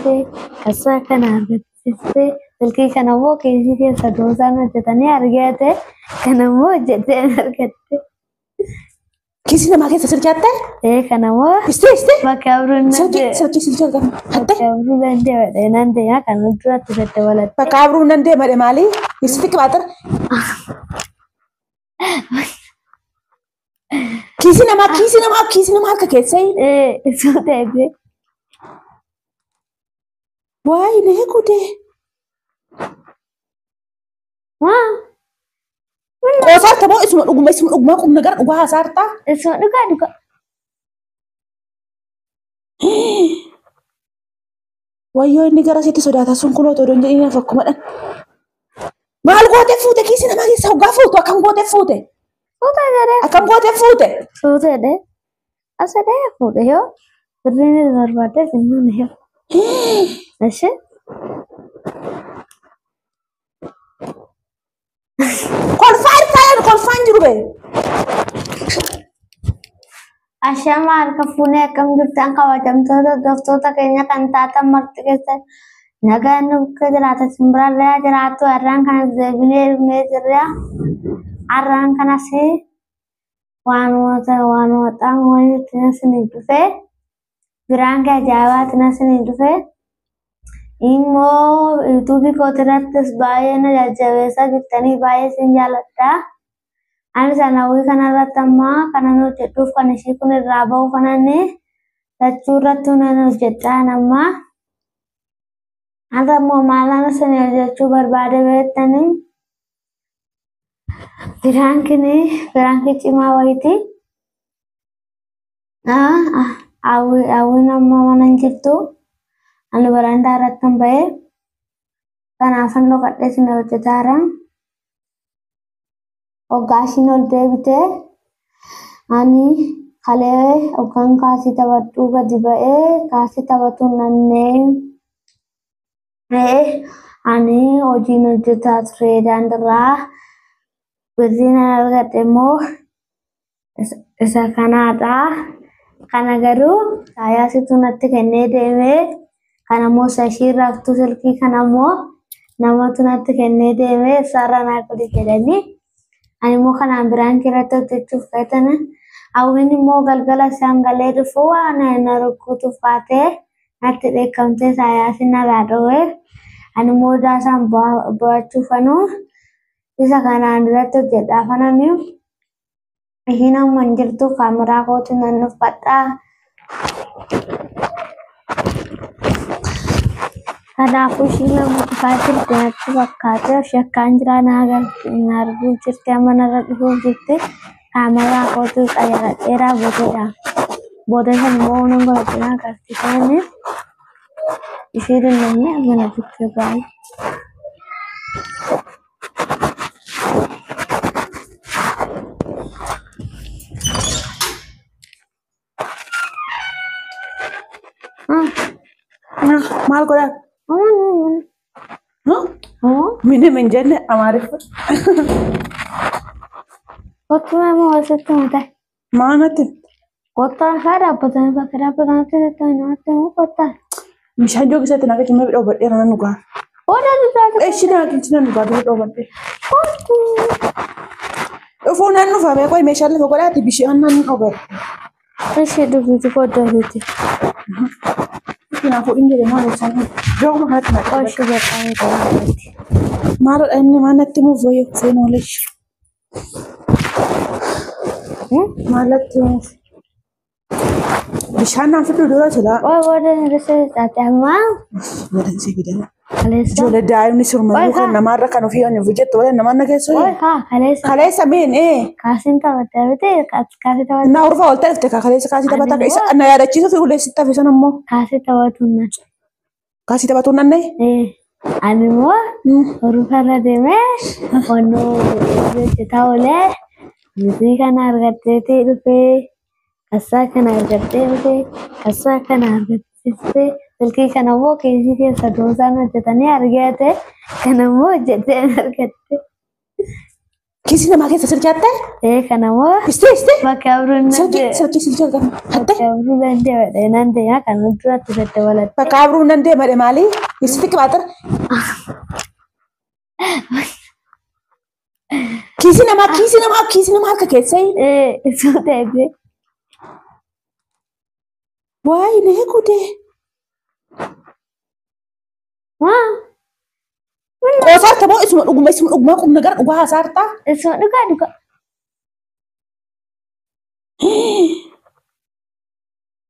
dhufee kasaa kana argattee silkii kana immoo keessi keessa doosaan hojjetanii argate kana immoo hojjettee argatte. Kisi nama keessa silchaatte? Kana immoo bakka abruun bakka abruun dandee nandee kan duratti daddabalatte. Bakka abruun dandee madhe maali? Isitti qibaaxar. Kisi nama harka keessa. Isoo ta'e. Waay nee kudee. Waa. Qosaa tamoo isuma dhuguma qubna gara dhugaa hasaartaa. Isuma dhugaa. Wayyoo inni gara sitti sodaata sun kunoo too doon jedhanii fakkumadhan. Maal gootee fuute kisi nama keessa hoggaa fuutu akkam gootee fuute? Akkam gootee fuute? Fuutedhe. Asadee fuudhe yoo birriin barbaadde sinnaan yoo. Ashe. Kolfaan jiru bee. Ashama harka fuunee akkam jirtan kabajamtoota hordoftoota keenya kan taatan marti keessa nagaan nuka jiraata simbiraallee jiraatu har'aan kana deebinee dhufnee jirra. Har'aan kanas waan waxaan walitti nasanii dhufee biraan ajaa'ibaa nasanii dhufee immoo yuutuubii kootirrattis baay'ee na jajjabeessaa jirtanii baay'ee sin jaalladha. Ani sanawii kanarratti ammaa kanan hojjedhuuf kan ishii kun irraa ba'u kanani lachuu irratti nan hojjedhaa ammaa. Har'a immoo maalaan isin hojjechuu barbaade beektanii biraankii cimaa wayiiti. Hawwiin ammoo mana hin jirtu. Ani barandaa irratti hin ba'e. Kanaafan dhokadhee isin hojjetaara. Hoggaashiin ol deebitee ani kalee hoggaan kaasii taphadhuu gadi ba'ee kaasii taphatu nannee ani hojiin hojjetaa ture daandirraa birriin argadhe immoo isa kanaadha. Kana garuu saayaasitu natti kennee deemee kana immoo ishii raaftuu silkii kana immoo namatu natti kennee deemee ibsaarra naa godhi jedhanii. Ani immoo kanaan biraan irratti hojjechuuf feetana. Hawwiin immoo galgala isaan galee dhufu waan na rukkutuuf baatee natti dheekkamtee saayaasiin narraa dhowee. Ani immoo daasaan bo'achuufanuu isa kanaan irratti hojjedhaa fananii. Ishiin amma hin jirtu kaameraa kootu nan uffadhaa. Kanaafuu ishiin lama dhufaa jirti natti fakkaate shakkaan jiraa na arguu jirti amma narra dhufuuf jirti. Kaameraa kootu dheeraa boodedha. Booda san immoo nan godhadhina agarsiisanii ishiin illee amma na jirti baay'ee. Maal godhaa? Mine menjenne amaariffa. Kottu nama wasitti mataa. Maanatti? Kottaan kaa dhaabbatanii bakka dhaabbatanitti tattaa'a namatti immoo kottaan. Bishaan joogi isatti naqa cimee bidhoo badhee ranan dhugaa. Odaa dhugaatu. Eeshi naaqilchi nan dhugaa bidhoo badhee. Kottu. Dhufuu nan dhufa beekoo meeshaan lafa godhaati bishaan nan dhugate. Ishee dhufiiti koddaatiiti. Kinaafuu inni jedhee maal ibsan jooguma kanatti naqaa. Qoshi beekamee ta'aati. Maalodha inni maalatti muuf wayyo kufee nooleessu. Maalatti muuf. Bishaan naan fiduu dura jira. Booda hir'isee xaxamaa. Wadan si fidana. Ijoollee daa'imni surmanii kan namaarra kan ofii onnee hojjettu waliin namaan nageessu. Kaleessa miin Kaasiin taphataa bitee kaasii taphataa. Na urfa ol ta'e kaleessa kaasii taphataa isa na yaadachiisu fi ulee sitti hafe sana immoo. Kaasii taphatuun nan. Kaasii taphatuun nan na'e. Ani immoo urufarra deemee onnoo hojjetaa oolee mixii kana argatteetii dhufee kasaa kana argattee dhufee kasaa kana argattee silkii kana immoo keessi keessa doosaan hojjetanii argate kana immoo hojjettee argatte. Kiisii namaa keessa silkii hattee? Kanamoo Istee? bakka abruun Silkii argama. Hattee? bakka abruun danda'e nan deema kan duratti daddabalatte. Bakka abruun nan deema maali? Ibsitti qibaatara. Kiisii namaa harka keessa. Isuu ta'e. Waayee nee gudee. Waa. Qoosaarta moo isuma dhugumaa qubna gara dhugaa haasaartaa? Isuma dhugaa.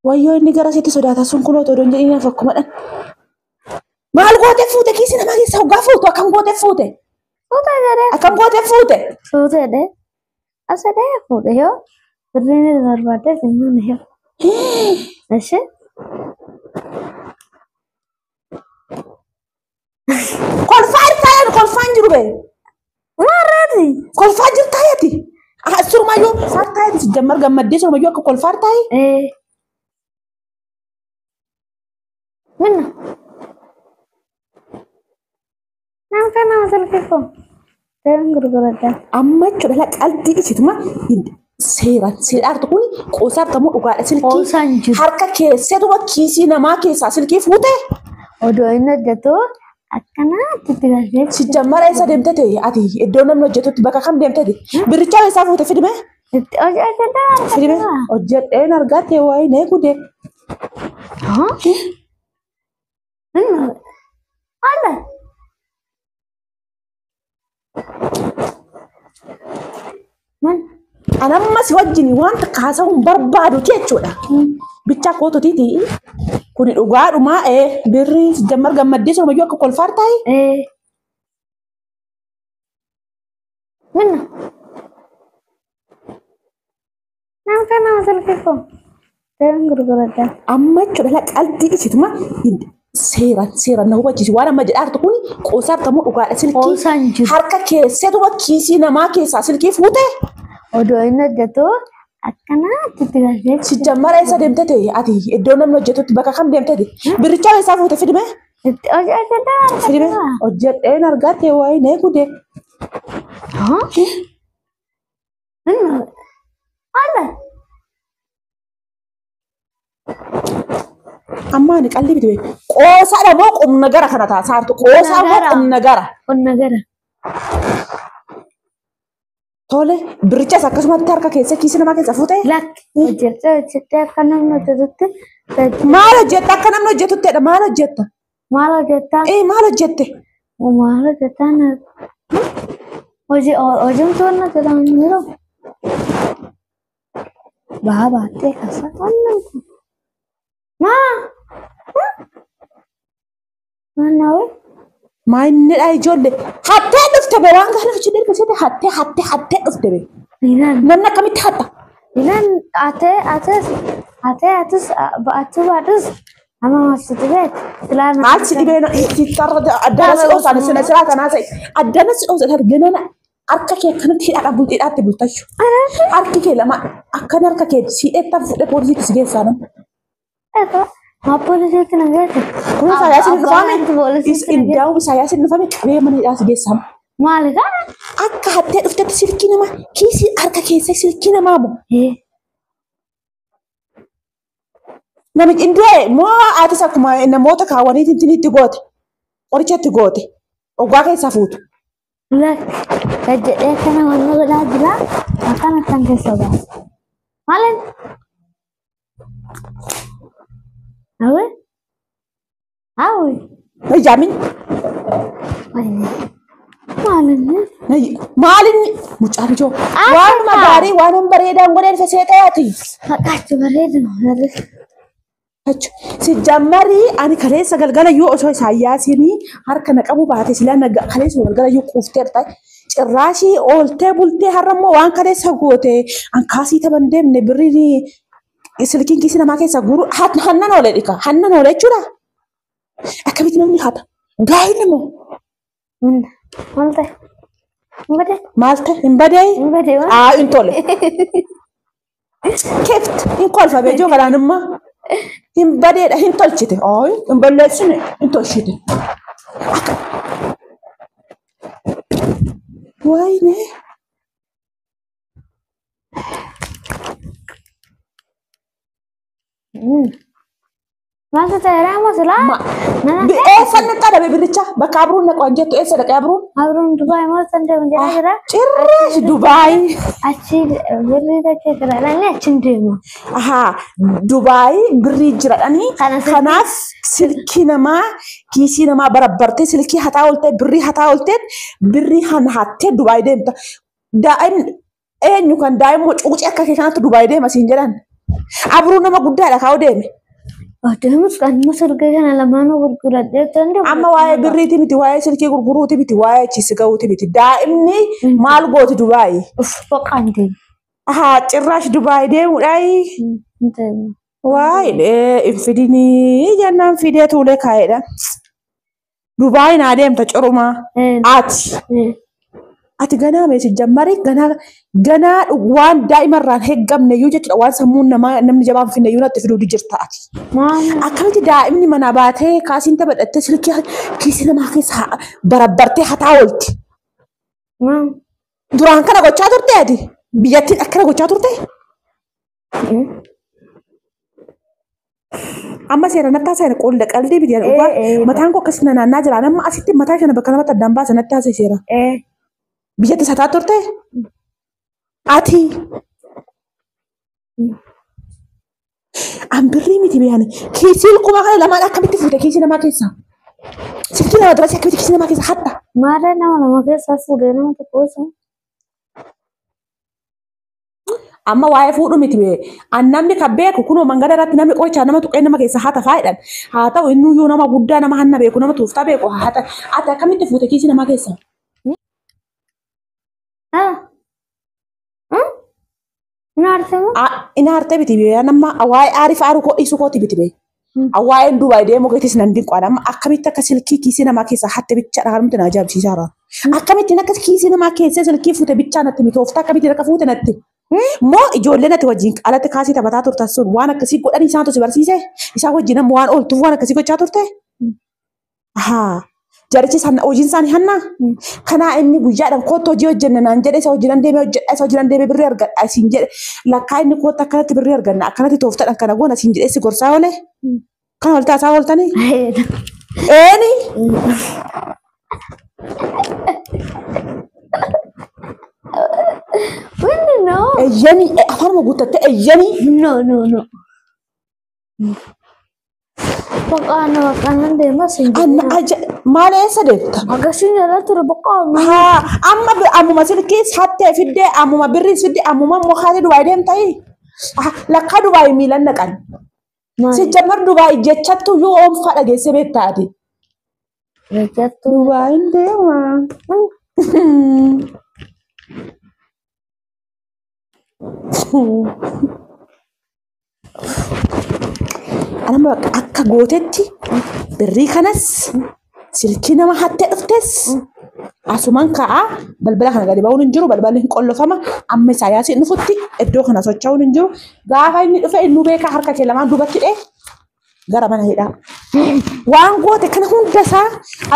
Wayyoo inni gara seetti sodaata sun kunoo otoo hin jedhin fakkumadhaan. Maal gootee fuute kiisii namaa keessa hoggaa fuutu akkam gootee fuute? Fuutee jedhee. Akkam gootee fuute? Fuutee jedhee. Asadee fuudhe yoo birriin barbaadee simmaan yoo. Ishee. Kolfaan jiru bee. Maarreeti. Kolfaa jirtaa yaati. Surumayyuu fartaa yaati jammar gammaddee surumayyuu akka kolfaa taa'e. Minna. Nama salphifoo. Deebiin gurguraddaa. Amma jechuudha qalbii isituma seeraartu kun qoosaarta moo dhugaadha silkii. Qoosaan jiru. Harka keessatuma kiisii namaa keessaa silkii fuute. Odoo inni hojjetu akkanaatti itti galchee. Si jammara eessa deemte ta'e ati iddoo namni hojjetutti bakka kam deemte ta'e birrichaa eessaa fuute fidime. Itti hojjetaa. Fidime hojjedheen argatte waayee nee gudee. Ala. Anamma si wajjin wanta kaasa'uun barbaadu jechuudha. Bichaa koototiiti. Kuni dhugaadhumaa birrii jammar gammaddee surumayyuu akka kolfaa taa'e. Minna. Nama salphifoo. Deebiin gurguraddaa. Amma jechuudha qalbii isituma seeraan na hubachiisu waan amma jedhaartu kun qoosaarta moo dhugaadha silkii. Qoosaan jiru. Harka keessatuma kiisii namaa keessaa silkii fuute. Odoo inni hojjetu akkanaatti itti galchee. Si jammara eessa deemte ta'e ati iddoo namni hojjetutti bakka kam deemte ta'e birrichaa eessaa fuute fidime. Itti hojjetaa. Fidime hojjedheen argatte waayee nee gudee. Ala. Amma ani qalbii bitee qoosaadha moo qubna gara kana taasaartu qoosaa moo qubna gara. Qonna gara. Tole birichas akkasumatti harka keessa kiisii namaa keessa fuute. Lakki hojjettee akka namni hojjetutti. Maal hojjetta akka namni hojjetuttedha maal hojjetta? Maal hojjettaa? Maal hojjette? Maal hojjettaa? Hojiin to'annaa jedhamu jiru. Baha baattee kasa wannan ku. Nawe? Maa inni dha ijoollee hattee dhufte bee waan gaarii hojii darbisite hattee dhufte bee. Namni akkamitti hatta? Ilan atis ba'atus ama masjid beet. Maal si dhibee addana si dhoosaan sina siraa kanaa ta'e addana si dhoosaan ganana harka kee akkanatti hidhaadhaan bultiidhaatti bultachu. Harki kee lama akkan harka kee si dheettaan fuudhee poolisiitti si geessaa nama. Poolisiitti na geesse. Kun Isaayaasiin dhufame iddaa'uu Isaayaasiin dhufame qabee mana hidhaa si geessaa. Maali kana? Akka hattee dhuftetti silkii namaa kiisii harka keessa silkii namaa moo? Namichi indee moo aatis akkuma namoota kaawwanii tintiniitti goote qorichatti goote ogaa keessaa fuutu. Gajjadhee kana wanna godhaa jira akkana kan keessa baasa. Maaliin? Awe? Awe? Jaamin? Maalin mucaan ijoo waan magaarii waan bareedaan godheen fesee ta'eeti. Maqaachi bareedina. Si jammarii ani kaleessa galgala yoo osoo Isaayyaasiin harka na qabu baate silaa kaleessa galgala yoo quuftee ta'e cirraashii ooltee bultee har'ammoo waan kaleessa goote ankaasii taban deemne birrii silkiin kiisii namaa keessa guru hannan oolee dhika hannan oolee jechuudha. Akkamitti namni haata gaa'inni moo? Maal ta'e hin badee? Hin tole. Keeft hin kolfa beejoo galaanummaa. Hin badeedha hin tolchite. Hin balleessine hin tolchite. Waayine Masa saya masih Ma Nana eessa dhaqaa dhabe birricha bakka abruun naqaan jettu eessa dhaqee abruun? abrum Dubai mau sende menjadi kira Cirrash Dubaay. achi beri tak kira nanya cendemu. Ahaa Dubaay birrii jiradhanii Kana silkii- kanaaf silkii namaa kiisii namaa barabbartee silkii hataa ooltee birrii hataa ooltee birrii han hattee Dubaay deemta. Daa'im eenyu kan daa'im cuucii akka kee kanatti Dubaay deema siin jedhan. Abruu nama guddaadha kaa'u deeme. Demus kan musirga kana lamanu gurgurat dia tende. Amma waa'ee birriiti miti waa'ee silkii gurguruuti miti waa'ee achiisi ga'uuti miti daa'imni maal gooti Dubaay. Pokante. Ahaa cirraash Dubaay deemuudhaayi. Waa'ee infidinii jennaan fidee tuulee kaa'edha. Dubaay naa deemta curumaa. Ati ganaa meeshaa jammarii ganaa waan daa'imarraan heeggamne iyyuu jechuudha waan sammuun namni jabaan finne iyyuu natti fiduu jirta ati. Akkamitti daa'imni mana baatee kaasiin taphattee silkii kiisii namaa keessa barabbartee hataa oolti. Duraan kana gochaa turte ati biyyattiin akkana gochaa turte. Amma seera nattaa seera qolda qalbii biti dhugaa mataan koo akkasii naannaa jira nama asitti mataa kana bakka namatti addaan baasa natti haasee seera. Biyyatti sataa turte ati ambirrii miti beeyani kiisii kuma kana lamaan akkamitti fuute kiisii namaa keessa silkii nama durasi akkamitti kiisii namaa keessa hatta Mara nama lama keessa fuudhee nama tokko isa. amma waa'ee fuudhu miti bee namni kan beeku kunoo mangada irratti namni qochaa nama tuqee nama keessa hata faayidhan haa ta'u inni iyyuu nama guddaa nama hanna beeku nama tuuftaa beeku hata ati akkamitti fuute kiisii namaa keessa. Inaarte biti bee nama waa'ee aariif aaruu koo dhiisuu kooti biti bee. Waa'een Dubaay deemuu keetis nan dinqaadha amma akkamitti akka silkii kiisii namaa keessa hatte bichaadha kan nuti na ajaa'ibsiisaara. Akkamittiin akka kiisii namaa keessa silkii fuute bichaa natti mitoofta akkamittiin akka fuute natti. Moo ijoollee natti wajjin alatti kaasii taphataa turtan sun waan akkasii godhanii isaantu si barsiise isaan wajjin amma waan ooltuuf waan akkasii gochaa turte. Jarichi hojiin isaanii hannaa kanaa inni guyyaadhaan kootti hojii hojjenna naan jedhe isa hojiidhaan deemee hojjedha isa hojiidhaan deemee birrii argadha siin jedhe lakkaa inni kootti akkanatti birrii arganna akkanatti tooftadhaan kana goona siin jedhe si gorsaa oolee kan wal taasaa ooltanii. Eeni. No. Eyyanii afaanuma guuttatte eyyanii. No. Bakanan deema Anna maal eessa deemta? Agarsiin irratti ture baqaan. Amma ammuma silkii hattee fiddee ammuma birrii fiddee ammuma mokaatee Dubaay deemtayi. Lakkaa Dubaay miilan naqan. Si jammar Dubaay jechattu yoo oomfaa dhageesse beektaati. Jechattu. Dubaay deema. Anama akka gootetti birrii kanas silkii nama hattee dhuftes asumaan ka'aa balbala kana gadi ba'uun hin jiru balballi hin qollofama amma Isaayyaasiin dhufutti iddoo kana socho'uun hin jiru gaafa inni dhufe inni beekaa harka kee lamaan duubatti dhee gara mana hidhaa. Waan goote kana hundasaa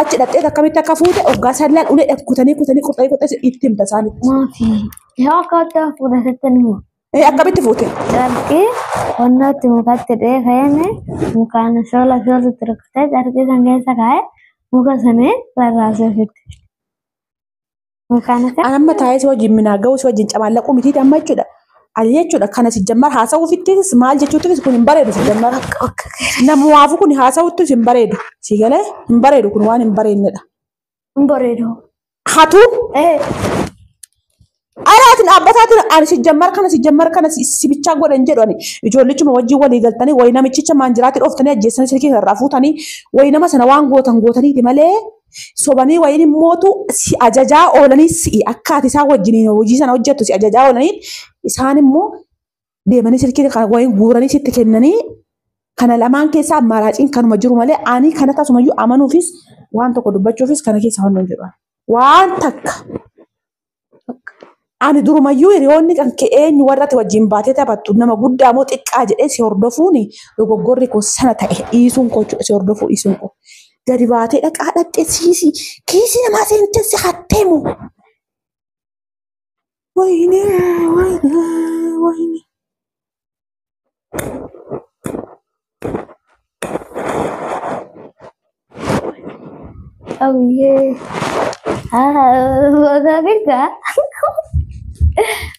achi dhaqxee akkamitti akka fuute hoggaa sallaan ulee kutanii qurxee itti himta isaanitti. Maafi yaa akkaataa fuudhatetti ni moo. Akkamitti fuute? Dargii wantooti mukatti dhee fayyane mukaan shola itti rukkutee dargii san keessa kaa'e muka sanee rarraasee fitte. Amma taa'ee si wajjin minaa ga'uu si wajjin camaallaquu mitiiti amma jechuudha. Ani jechuudha kana si jammar haasa'uu fittis maal jechuutis kun hin bareedu si jammar. Nama waafu kun haasa'uuttis hin bareedu. Si galee hin bareedu kun waan hin bareednedha. Hin bareedu. Hatuun? Araatiin dhaabbataatiin ani si jammar kana si bichaa godhan jedhu ani ijoollichuma wajjin walii galtanii wayi namichicha maanjiraatti dhooftanii ajjeessanii silkii irraa fuutanii wayi nama sana waan gootaniiti malee sobanii wayiin immootu si ajajaa oolanii si'i akka ati isaan wajjiniin hojii sana hojjettu si ajajaa oolanii isaan immoo deemanii silkii kana wayiin guuranii sitti kennanii kana lamaan keessaa maraaciin kanuma jiru malee ani kana tasumayyuu amanuufis waan tokko dubbachuufis kana keessa honnoon jedhu waan takka. Ani durumayyuu hiriyoonni kan eenyu warratti wajjin baatee taphattu nama guddaa moo xiqqaa jedhee si hordofuuni dogoggorri koo sana ta'e dhiisuun koo si hordofuu dhiisuun koo gadi baatee dhaqaa dhaqxee kiisii namaa seentee si hatteemu. Wayne. Oye. Boga bika.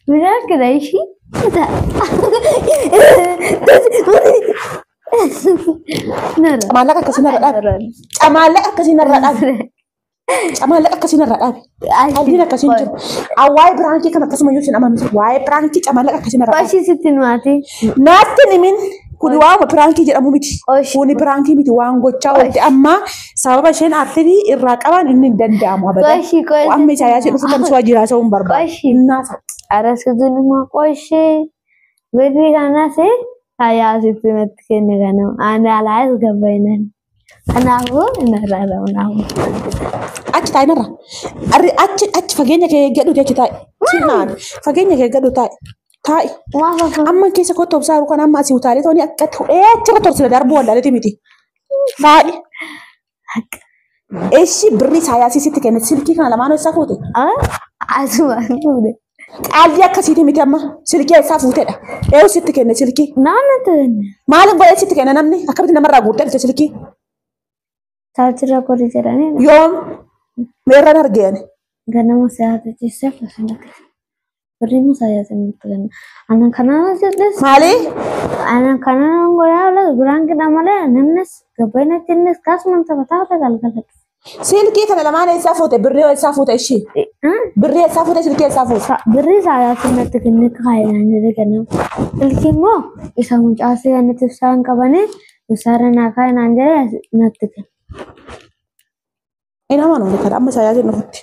Benar ke Daishi? Tak. Nara. Camaallaqa akkasiin irra dhaabe. Camaallaqa akkasiin irra dhaabe. Camaallaqa akkasiin irra dhaabe. Qalbiin akkasiin jiru. Waa'ee biraankii kan akkasuma yoo isin amanu waa'ee biraankii camaallaqa akkasiin irra dhaabe. Qoshi sitti nuwaati. Naatti nimin kun waama biraankii jedhamu miti. Oshi. Kuni biraankii miti waan gochaa oolte amma sababa isheen aartii irraa qaban inni hin danda'amu abadan. Qoshi qoshi. Amma Isaayyaas dhufu kan su'a jiraasa hin barbaadu. Qoshi. Naasa. Araskutu numa qoshi. Birri kanas Isaayyaas itti natti kenne kanam. Ani alaayis gabbainan. Kanaafuu inni irraa ra'uun Achi taa'e narra. Achi fageenya kee gadhu jechi taa'e. Sinaan fageenya kee gadhu taa'e. Taa'e. Amma keessa kottu obsaaru kan amma asii utaalee tooni akka achi torsila darbu wallaaleti miti. Taa'e. Eeshi birri Isaayyaasii sitti kenne silkii kana lamaan eessaa fuute? Asuma fuudhe. Qaalli akkasiiti miti amma silkii eessaa fuutedha. Eewu sitti kenne silkii. Naannoo ta'e. Maaliin godhee sitti kenne namni akkamitti namarraa guuttee dhufte silkii? Saachirra kori jedhanii Yoom meerraan argeeni. ganama siyaasa ciisee akkasumas birri Isaayyaas nutti kenna. Anan kanaan jedhes Maali? anan kanaan godhaa ola biraan gidha malee namnis gabbainatti innis kaasumaan taphataa galgala. Silkii kana lamaan eessaa fuute? Birrii eessaa fuute ishii? Birrii eessaa fuute? Silkii eessaa fuute? Birri Isaayyaas natti kenne kaayinaan jedhe ganama. Silkii immoo isa mucaasee kan itti ibsaan qabanii ibsaarra naa kaayinaan jedhe natti kenne. Ina mana udah kada amma saya aja nuhuti.